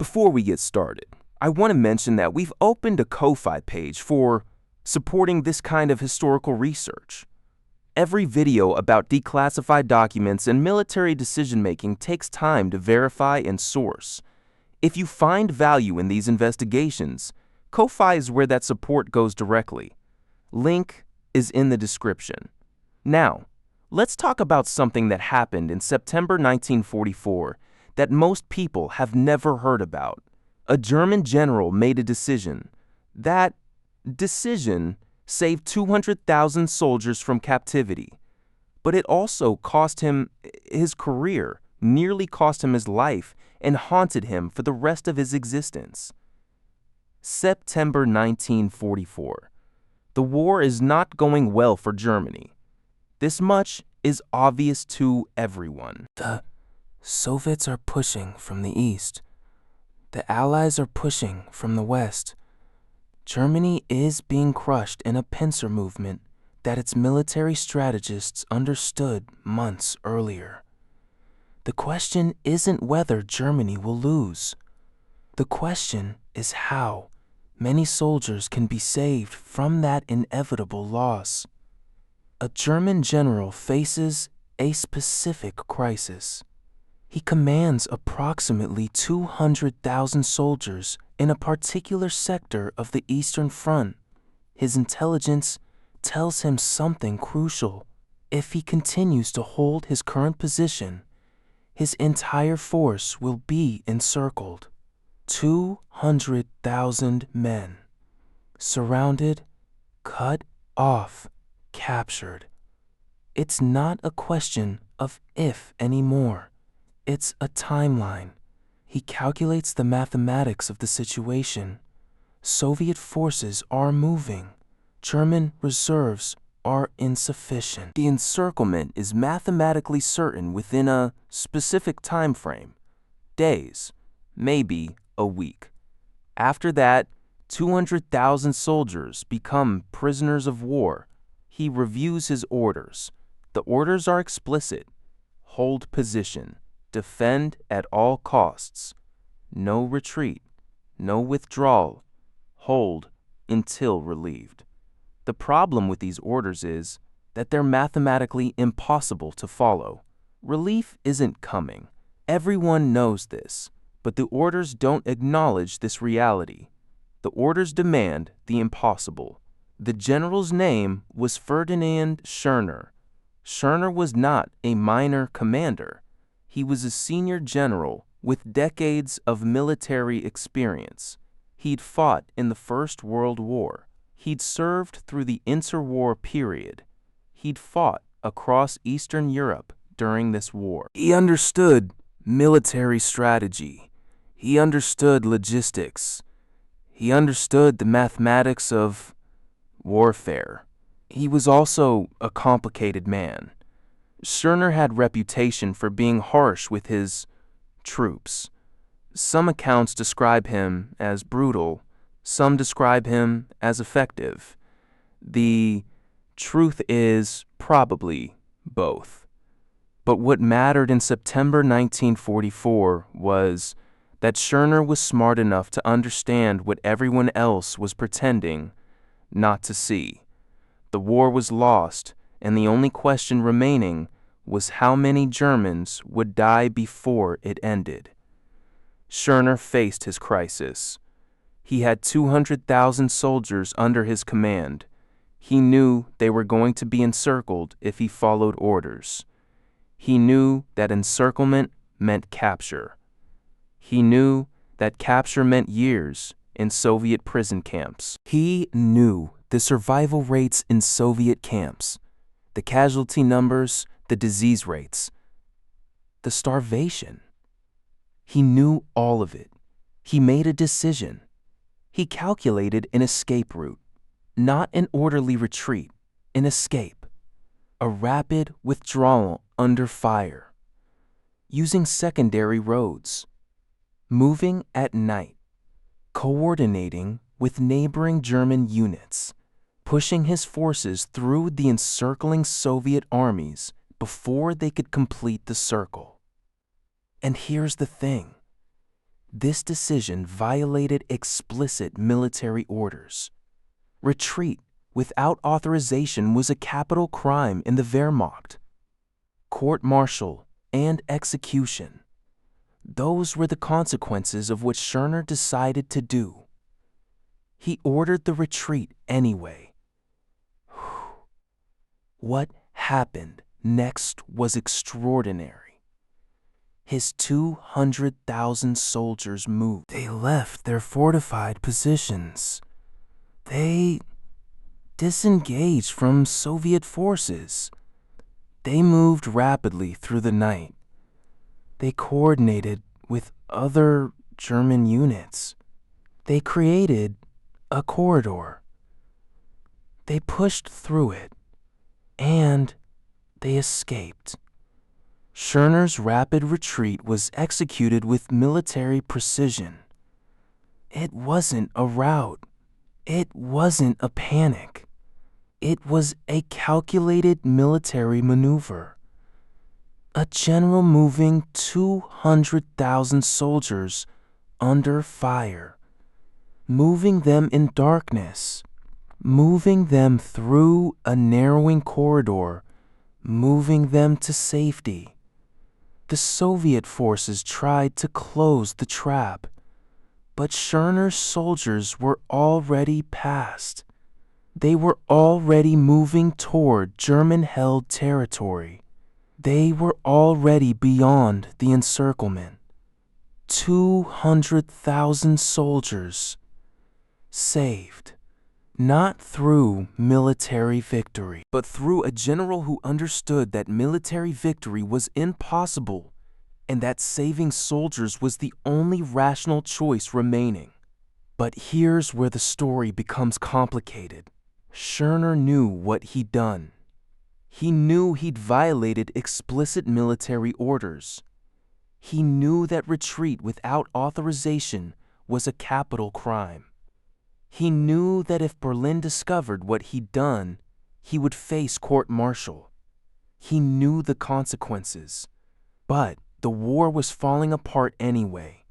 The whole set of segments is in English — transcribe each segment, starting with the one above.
Before we get started, I want to mention that we've opened a Ko-Fi page for supporting this kind of historical research. Every video about declassified documents and military decision-making takes time to verify and source. If you find value in these investigations, Ko-Fi is where that support goes directly. Link is in the description. Now, let's talk about something that happened in September 1944 that most people have never heard about. A German general made a decision. That decision saved 200,000 soldiers from captivity, but it also cost him his career, nearly cost him his life, and haunted him for the rest of his existence. September 1944. The war is not going well for Germany. This much is obvious to everyone. The Soviets are pushing from the east. The Allies are pushing from the west. Germany is being crushed in a pincer movement that its military strategists understood months earlier. The question isn't whether Germany will lose. The question is how many soldiers can be saved from that inevitable loss. A German general faces a specific crisis. He commands approximately 200,000 soldiers in a particular sector of the Eastern Front. His intelligence tells him something crucial. If he continues to hold his current position, his entire force will be encircled. 200,000 men. Surrounded, cut off, captured. It's not a question of if anymore. It's a timeline. He calculates the mathematics of the situation. Soviet forces are moving. German reserves are insufficient. The encirclement is mathematically certain within a specific time frame. Days, maybe a week. After that, 200,000 soldiers become prisoners of war. He reviews his orders. The orders are explicit. Hold position. Defend at all costs. No retreat. No withdrawal. Hold until relieved. The problem with these orders is that they're mathematically impossible to follow. Relief isn't coming. Everyone knows this, but the orders don't acknowledge this reality. The orders demand the impossible. The general's name was Ferdinand Schörner. Schörner was not a minor commander. He was a senior general with decades of military experience. He'd fought in the First World War. He'd served through the interwar period. He'd fought across Eastern Europe during this war. He understood military strategy. He understood logistics. He understood the mathematics of warfare. He was also a complicated man. Schörner had reputation for being harsh with his troops. Some accounts describe him as brutal. Some describe him as effective. The truth is probably both. But what mattered in September 1944 was that Schörner was smart enough to understand what everyone else was pretending not to see. The war was lost, and the only question remaining was how many Germans would die before it ended. Schörner faced his crisis. He had 200,000 soldiers under his command. He knew they were going to be encircled if he followed orders. He knew that encirclement meant capture. He knew that capture meant years in Soviet prison camps. He knew the survival rates in Soviet camps, the casualty numbers, the disease rates, the starvation. He knew all of it. He made a decision. He calculated an escape route, not an orderly retreat, an escape, a rapid withdrawal under fire, using secondary roads, moving at night, coordinating with neighboring German units, pushing his forces through the encircling Soviet armies before they could complete the circle. And here's the thing. This decision violated explicit military orders. Retreat without authorization was a capital crime in the Wehrmacht. Court-martial and execution. Those were the consequences of what Schörner decided to do. He ordered the retreat anyway. What happened next was extraordinary. His 200,000 soldiers moved. They left their fortified positions. They disengaged from Soviet forces. They moved rapidly through the night. They coordinated with other German units. They created a corridor. They pushed through it, and they escaped. Schörner's rapid retreat was executed with military precision. It wasn't a rout. It wasn't a panic. It was a calculated military maneuver. A general moving 200,000 soldiers under fire, moving them in darkness, moving them through a narrowing corridor, moving them to safety. The Soviet forces tried to close the trap, but Schörner's soldiers were already past. They were already moving toward German-held territory. They were already beyond the encirclement. 200,000 soldiers saved, not through military victory, but through a general who understood that military victory was impossible and that saving soldiers was the only rational choice remaining. But here's where the story becomes complicated. Schörner knew what he'd done. He knew he'd violated explicit military orders. He knew that retreat without authorization was a capital crime. He knew that if Berlin discovered what he'd done, he would face court-martial. He knew the consequences. But the war was falling apart anyway.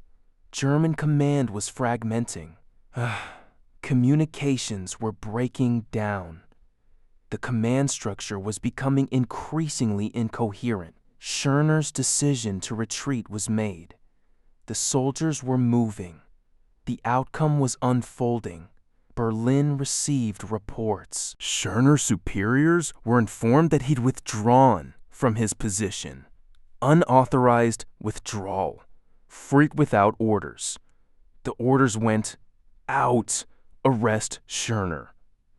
German command was fragmenting. Communications were breaking down. The command structure was becoming increasingly incoherent. Schörner's decision to retreat was made. The soldiers were moving. The outcome was unfolding. Berlin received reports. Schörner's superiors were informed that he'd withdrawn from his position. Unauthorized withdrawal. Freak without orders. The orders went out. Arrest Schörner.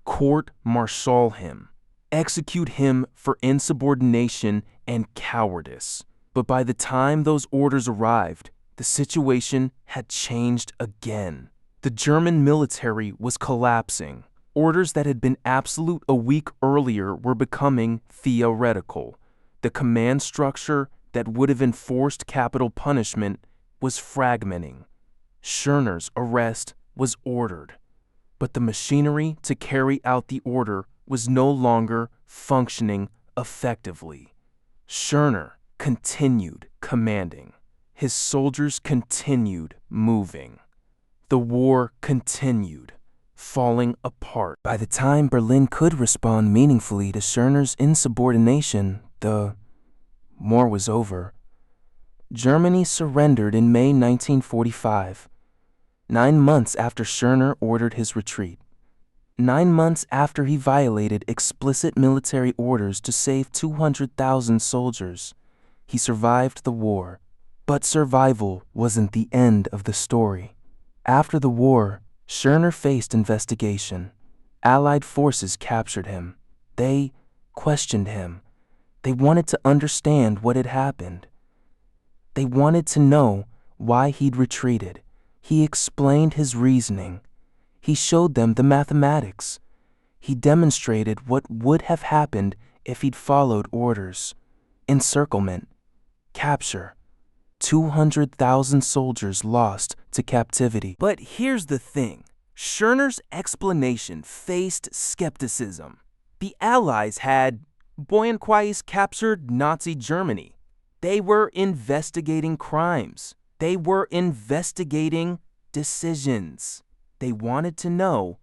Court-martial him. Execute him for insubordination and cowardice. But by the time those orders arrived, the situation had changed again. The German military was collapsing. Orders that had been absolute a week earlier were becoming theoretical. The command structure that would have enforced capital punishment was fragmenting. Schörner's arrest was ordered. But the machinery to carry out the order was no longer functioning effectively. Schörner continued commanding. His soldiers continued moving. The war continued, falling apart. By the time Berlin could respond meaningfully to Schörner's insubordination, the war was over. Germany surrendered in May 1945. 9 months after Schörner ordered his retreat. 9 months after he violated explicit military orders to save 200,000 soldiers. He survived the war. But survival wasn't the end of the story. After the war, Schörner faced investigation. Allied forces captured him. They questioned him. They wanted to understand what had happened. They wanted to know why he'd retreated. He explained his reasoning. He showed them the mathematics. He demonstrated what would have happened if he'd followed orders. Encirclement, capture, 200,000 soldiers lost to captivity. But here's the thing. Schörner's explanation faced skepticism. The Allies had, captured Nazi Germany. They were investigating crimes. They were investigating decisions. They wanted to know,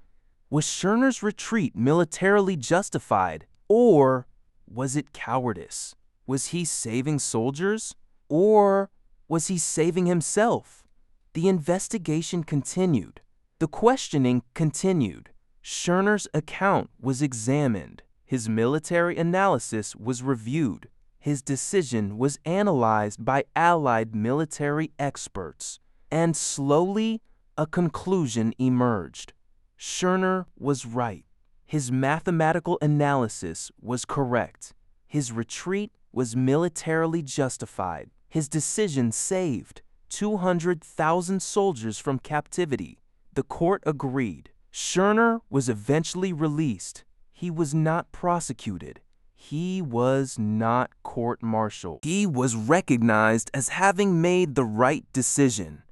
was Schörner's retreat militarily justified, or was it cowardice? Was he saving soldiers, or was he saving himself? The investigation continued. The questioning continued. Schörner's account was examined. His military analysis was reviewed. His decision was analyzed by Allied military experts, and slowly a conclusion emerged. Schörner was right. His mathematical analysis was correct. His retreat was militarily justified. His decision saved 200,000 soldiers from captivity. The court agreed. Schörner was eventually released. He was not prosecuted. He was not court-martialed. He was recognized as having made the right decision.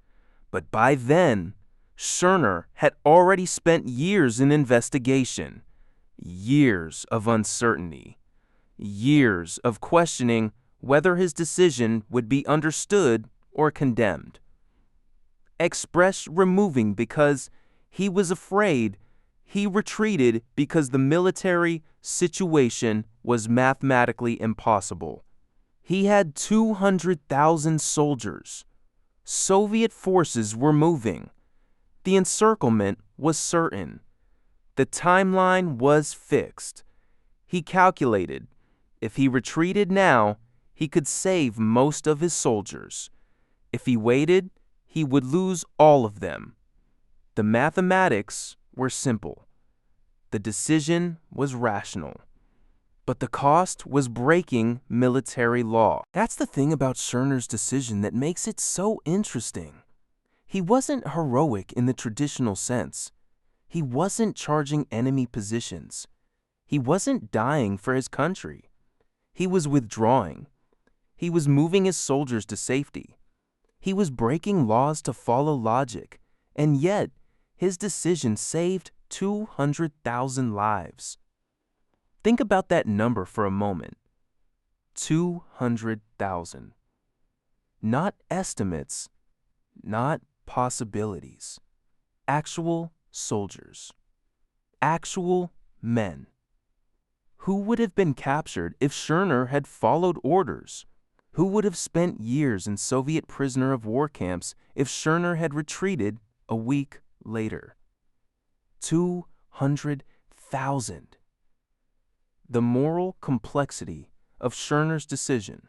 But by then, Schörner had already spent years in investigation, years of uncertainty, years of questioning whether his decision would be understood or condemned. Express removing because he was afraid, he retreated because the military situation was mathematically impossible. He had 200,000 soldiers. Soviet forces were moving. The encirclement was certain. The timeline was fixed. He calculated, if he retreated now, he could save most of his soldiers. If he waited, he would lose all of them. The mathematics were simple. The decision was rational. But the cost was breaking military law. That's the thing about Schörner's decision that makes it so interesting. He wasn't heroic in the traditional sense. He wasn't charging enemy positions. He wasn't dying for his country. He was withdrawing. He was moving his soldiers to safety. He was breaking laws to follow logic, and yet his decision saved 200,000 lives. Think about that number for a moment. 200,000. Not estimates, not possibilities. Actual soldiers. Actual men. Who would have been captured if Schörner had followed orders? Who would have spent years in Soviet prisoner of war camps if Schörner had retreated a week later? 200,000. The moral complexity of Schörner's decision.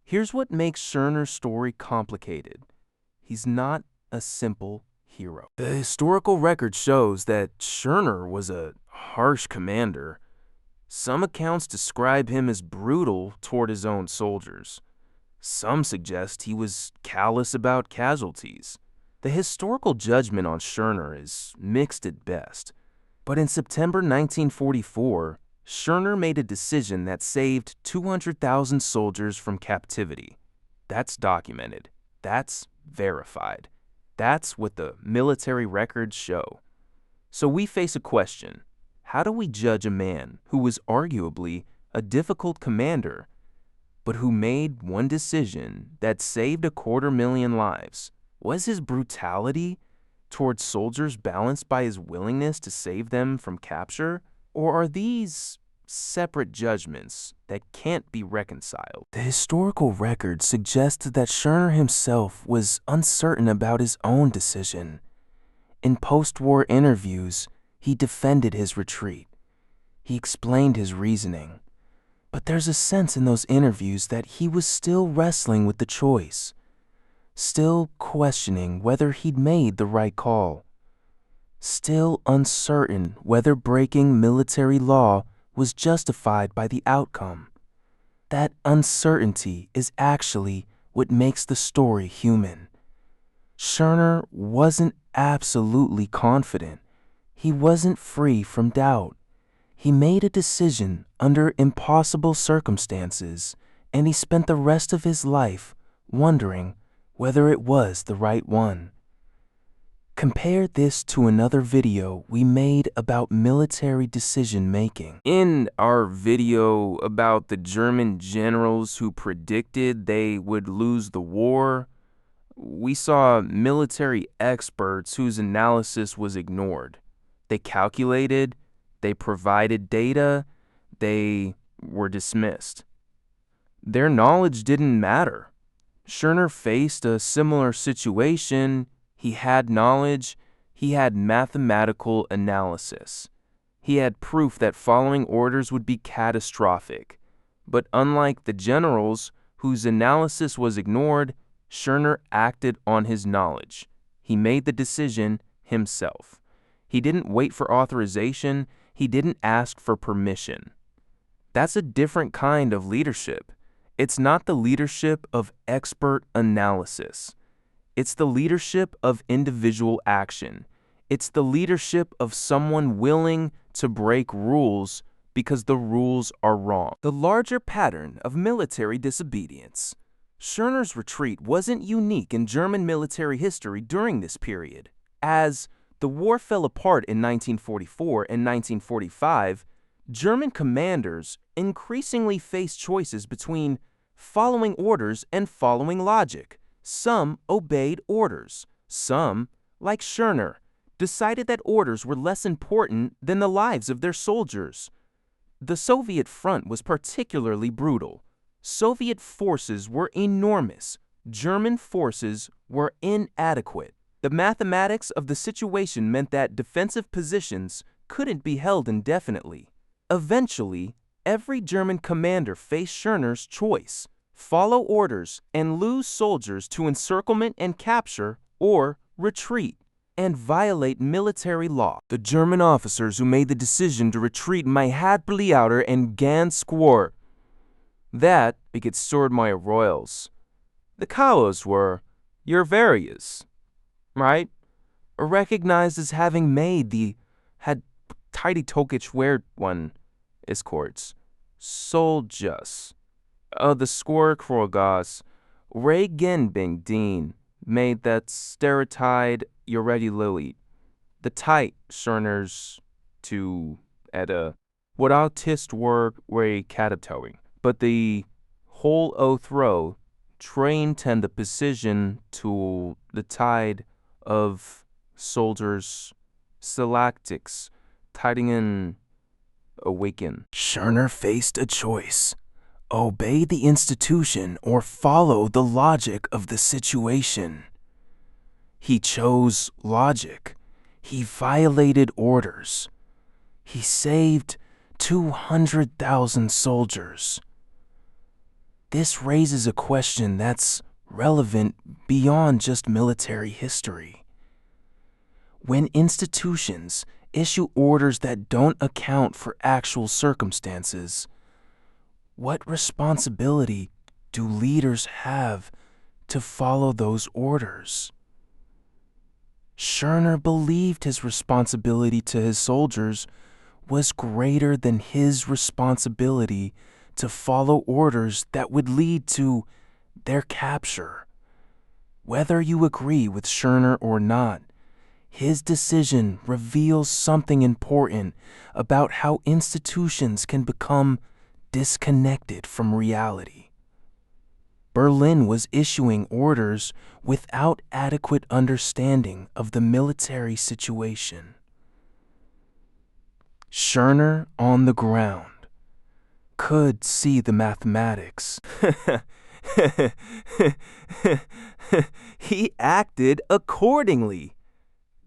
Here's what makes Schörner's story complicated. He's not a simple hero. The historical record shows that Schörner was a harsh commander. Some accounts describe him as brutal toward his own soldiers. Some suggest he was callous about casualties. The historical judgment on Schörner is mixed at best. But in September 1944, Schörner made a decision that saved 200,000 soldiers from captivity. That's documented. That's verified. That's what the military records show. So we face a question. How do we judge a man who was arguably a difficult commander, but who made one decision that saved 250,000 lives? Was his brutality towards soldiers balanced by his willingness to save them from capture? Or are these separate judgments that can't be reconciled? The historical record suggests that Schörner himself was uncertain about his own decision. In post-war interviews, he defended his retreat. He explained his reasoning. But there's a sense in those interviews that he was still wrestling with the choice, still questioning whether he'd made the right call, still uncertain whether breaking military law was justified by the outcome. That uncertainty is actually what makes the story human. Schörner wasn't absolutely confident. He wasn't free from doubt. He made a decision under impossible circumstances, and he spent the rest of his life wondering whether it was the right one. Compare this to another video we made about military decision-making. In our video about the German generals who predicted they would lose the war, We saw military experts whose analysis was ignored. They calculated, they provided data, they were dismissed. Their knowledge didn't matter. Schörner faced a similar situation. He had knowledge, he had mathematical analysis. He had proof that following orders would be catastrophic. But unlike the generals whose analysis was ignored, Schörner acted on his knowledge. He made the decision himself. He didn't wait for authorization. He didn't ask for permission. That's a different kind of leadership. It's not the leadership of expert analysis. It's the leadership of individual action. It's the leadership of someone willing to break rules because the rules are wrong. The larger pattern of military disobedience. Schörner's retreat wasn't unique in German military history during this period. As the war fell apart in 1944 and 1945, German commanders increasingly faced choices between following orders and following logic. Some obeyed orders. Some, like Schörner, decided that orders were less important than the lives of their soldiers. The Soviet front was particularly brutal. Soviet forces were enormous. German forces were inadequate. The mathematics of the situation meant that defensive positions couldn't be held indefinitely. Eventually, every German commander faced Schörner's choice: follow orders and lose soldiers to encirclement and capture, or retreat and violate military law. The German officers who made the decision to retreat may happily outer and ganz squor. That because sword my royals. The cowards were your various, right? Recognized as having made the had tidy tokich wear one escorts. Soldiers. The squor krogas. Regenbing Dean made that stereotype already lily. The tight Schörner's to at a what autist work were catatowing. But the whole throw trained tend the precision to the tide of soldiers' salactics, tiding in awaken. Schörner faced a choice: obey the institution or follow the logic of the situation. He chose logic. He violated orders. He saved 200,000 soldiers. This raises a question that's relevant beyond just military history. When institutions issue orders that don't account for actual circumstances, what responsibility do leaders have to follow those orders? Schörner believed his responsibility to his soldiers was greater than his responsibility to follow orders that would lead to their capture. Whether you agree with Schörner or not, his decision reveals something important about how institutions can become disconnected from reality. Berlin was issuing orders without adequate understanding of the military situation. Schörner, on the ground, could see the mathematics. He acted accordingly.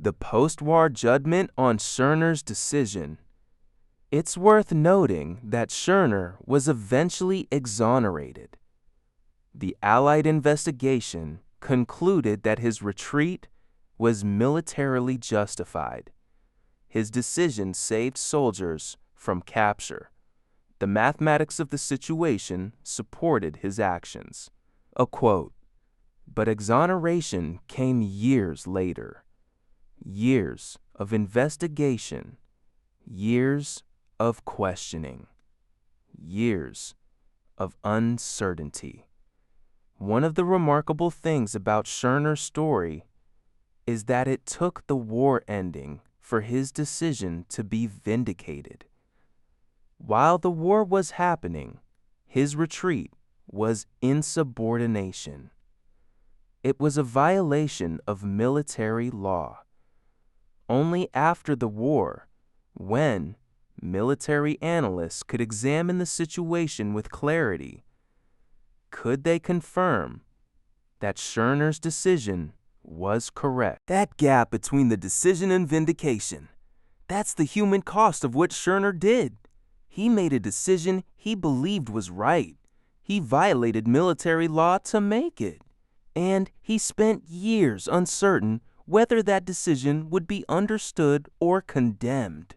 The post-war judgment on Schörner's decision. It's worth noting that Schörner was eventually exonerated. The Allied investigation concluded that his retreat was militarily justified. His decision saved soldiers from capture. The mathematics of the situation supported his actions. A quote, but exoneration came years later. Years of investigation, years of questioning, years of uncertainty. One of the remarkable things about Schörner's story is that it took the war ending for his decision to be vindicated. While the war was happening, his retreat was insubordination. It was a violation of military law. Only after the war, when military analysts could examine the situation with clarity, could they confirm that Schörner's decision was correct. That gap between the decision and vindication, that's the human cost of what Schörner did. He made a decision he believed was right. He violated military law to make it. And he spent years uncertain whether that decision would be understood or condemned.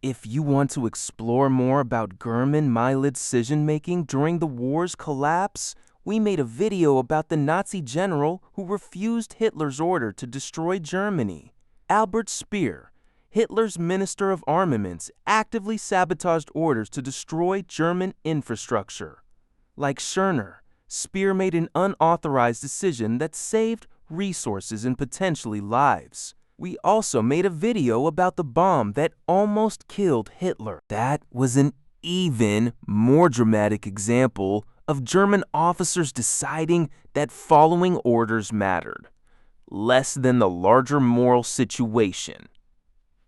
If you want to explore more about German Mylid decision-making during the war's collapse, we made a video about the Nazi general who refused Hitler's order to destroy Germany. Albert Speer, Hitler's Minister of Armaments, actively sabotaged orders to destroy German infrastructure. Like Schörner, Speer made an unauthorized decision that saved resources and potentially lives. We also made a video about the bomb that almost killed Hitler. That was an even more dramatic example of German officers deciding that following orders mattered, less than the larger moral situation.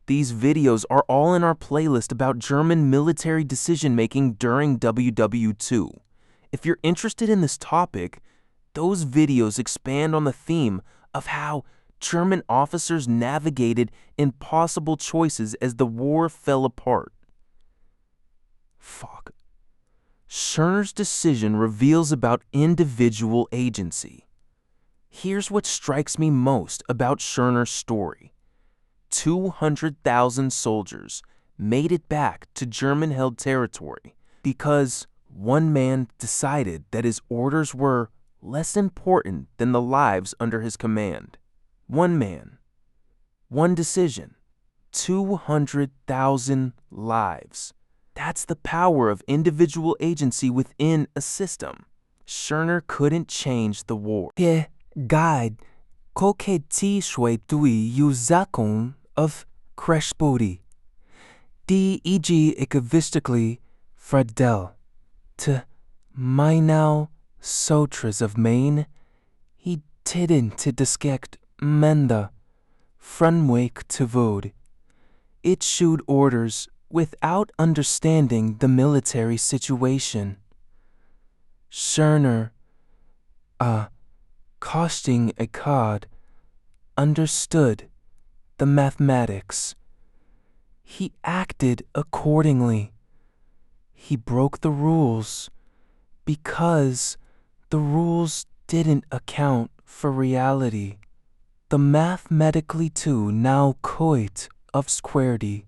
These videos are all in our playlist about German military decision-making during WW2. If you're interested in this topic, those videos expand on the theme of how German officers navigated impossible choices as the war fell apart. Schörner's decision reveals about individual agency. Here's what strikes me most about Schörner's story. 200,000 soldiers made it back to German-held territory because one man decided that his orders were less important than the lives under his command. One man, one decision, 200,000 lives. That's the power of individual agency within a system. Schörner couldn't change the war. Guide, koke ti shwe tui yu zakon of kreshbodi. Di eg egovistically fradel. To mynau sotras of Maine, he tidden to diskect menda, frunwake to vode. It issued orders without understanding the military situation. Schörner, costing a cod, understood the mathematics. He acted accordingly. He broke the rules because the rules didn't account for reality. The mathematically too now coit of squaredy.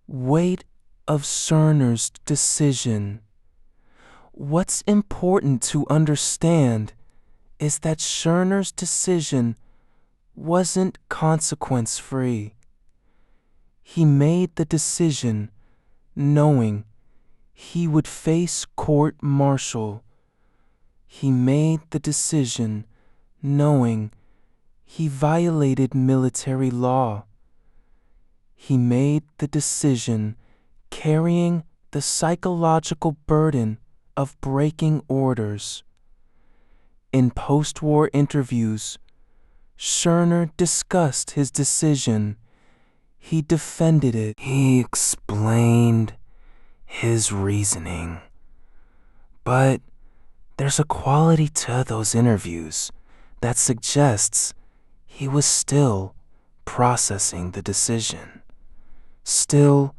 Weight of Schörner's decision. What's important to understand is that Schörner's decision wasn't consequence-free. He made the decision knowing he would face court-martial. He made the decision knowing he violated military law. He made the decision carrying the psychological burden of breaking orders. In post-war interviews, Schörner discussed his decision. He defended it. He explained his reasoning. But there's a quality to those interviews that suggests he was still processing the decision, still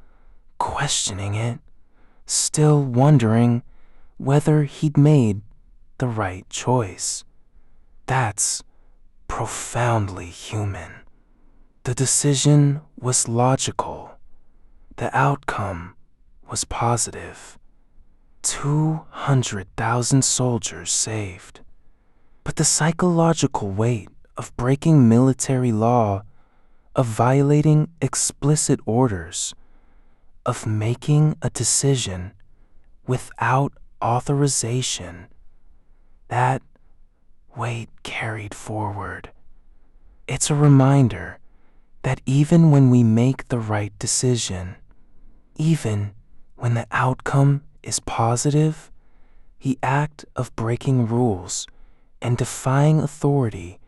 questioning it, still wondering whether he'd made the right choice. That's profoundly human. The decision was logical. The outcome was positive. 200,000 soldiers saved. But the psychological weight of breaking military law, of violating explicit orders, of making a decision without authorization, that weight carried forward. It's a reminder that even when we make the right decision, even when the outcome is positive, the act of breaking rules and defying authority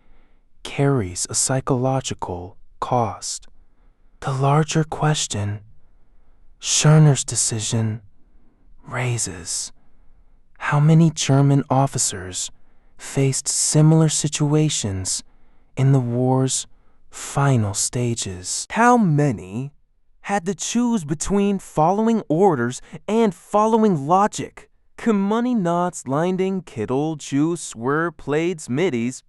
carries a psychological cost. The larger question Schörner's decision raises: how many German officers faced similar situations in the war's final stages? How many had to choose between following orders and following logic? Money knots, linding, kittle, chew, swer, plaids, middies.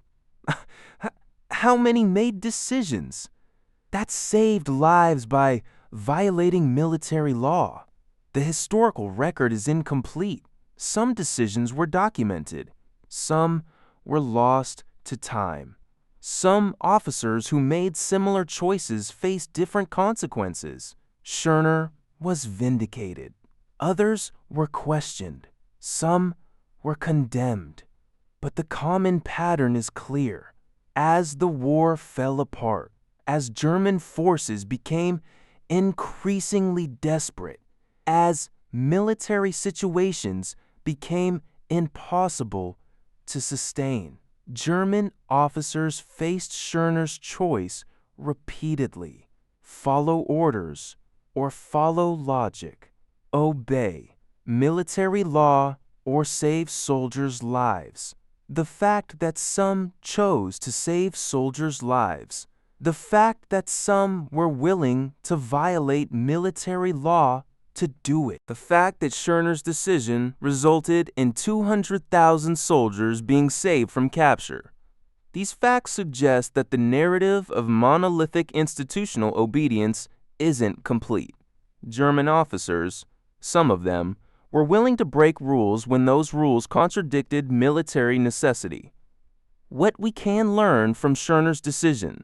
How many made decisions that saved lives by violating military law? The historical record is incomplete. Some decisions were documented. Some were lost to time. Some officers who made similar choices faced different consequences. Schörner was vindicated. Others were questioned. Some were condemned. But the common pattern is clear. As the war fell apart, as German forces became increasingly desperate, as military situations became impossible to sustain, German officers faced Schörner's choice repeatedly: follow orders or follow logic, obey military law or save soldiers' lives. The fact that some chose to save soldiers' lives, the fact that some were willing to violate military law to do it, the fact that Schörner's decision resulted in 200,000 soldiers being saved from capture. These facts suggest that the narrative of monolithic institutional obedience isn't complete. German officers, some of them, were willing to break rules when those rules contradicted military necessity. What we can learn from Schörner's decision: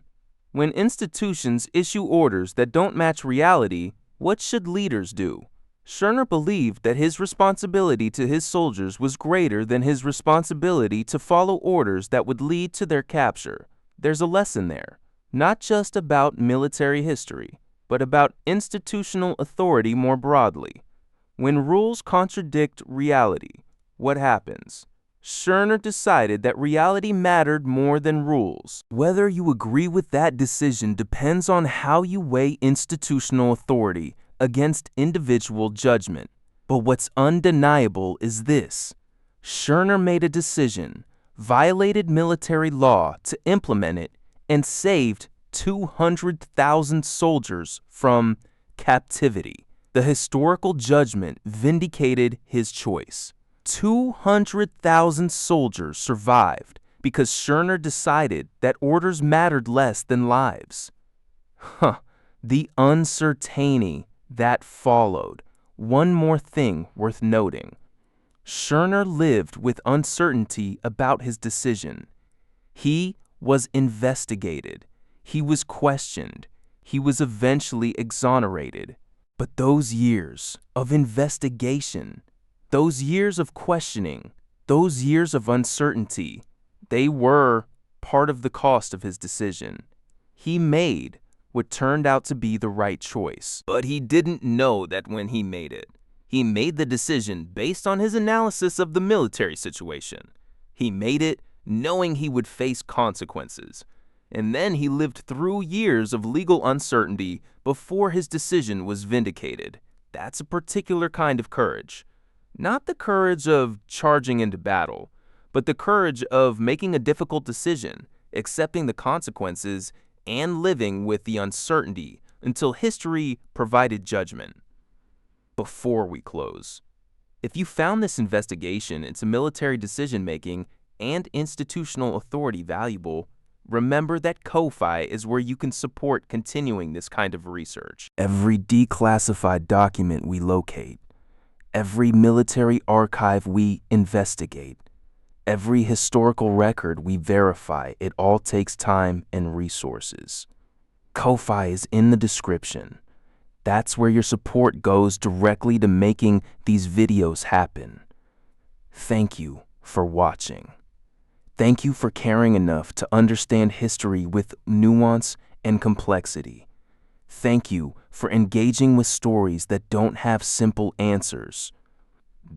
when institutions issue orders that don't match reality, what should leaders do? Schörner believed that his responsibility to his soldiers was greater than his responsibility to follow orders that would lead to their capture. There's a lesson there, not just about military history, but about institutional authority more broadly. When rules contradict reality, what happens? Schörner decided that reality mattered more than rules. Whether you agree with that decision depends on how you weigh institutional authority against individual judgment. But what's undeniable is this: Schörner made a decision, violated military law to implement it, and saved 200,000 soldiers from captivity. The historical judgment vindicated his choice. 200,000 soldiers survived because Schörner decided that orders mattered less than lives. The uncertainty that followed. One more thing worth noting. Schörner lived with uncertainty about his decision. He was investigated. He was questioned. He was eventually exonerated. But those years of investigation, those years of questioning, those years of uncertainty, they were part of the cost of his decision. He made what turned out to be the right choice. But he didn't know that when he made it. He made the decision based on his analysis of the military situation. He made it knowing he would face consequences. And then he lived through years of legal uncertainty before his decision was vindicated. That's a particular kind of courage. Not the courage of charging into battle, but the courage of making a difficult decision, accepting the consequences, and living with the uncertainty until history provided judgment. Before we close, if you found this investigation into military decision-making and institutional authority valuable, remember that Ko-Fi is where you can support continuing this kind of research. Every declassified document we locate, every military archive we investigate, every historical record we verify, it all takes time and resources. Ko-Fi is in the description. That's where your support goes directly to making these videos happen. Thank you for watching. Thank you for caring enough to understand history with nuance and complexity. Thank you for engaging with stories that don't have simple answers.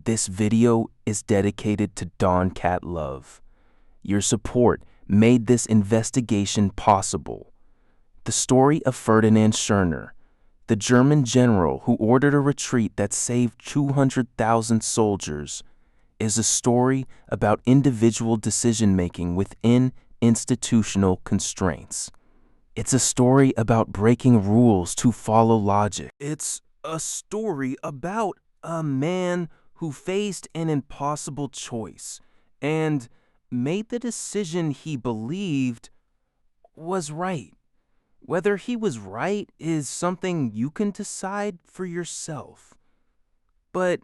This video is dedicated to Dawn Cat Love. Your support made this investigation possible. The story of Ferdinand Schörner, the German general who ordered a retreat that saved 200,000 soldiers, is a story about individual decision-making within institutional constraints. It's a story about breaking rules to follow logic. It's a story about a man who faced an impossible choice and made the decision he believed was right. Whether he was right is something you can decide for yourself. But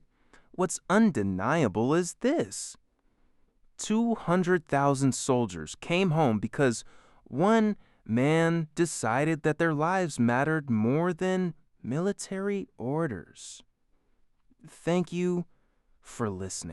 what's undeniable is this. 200,000 soldiers came home because one man decided that their lives mattered more than military orders. Thank you for listening.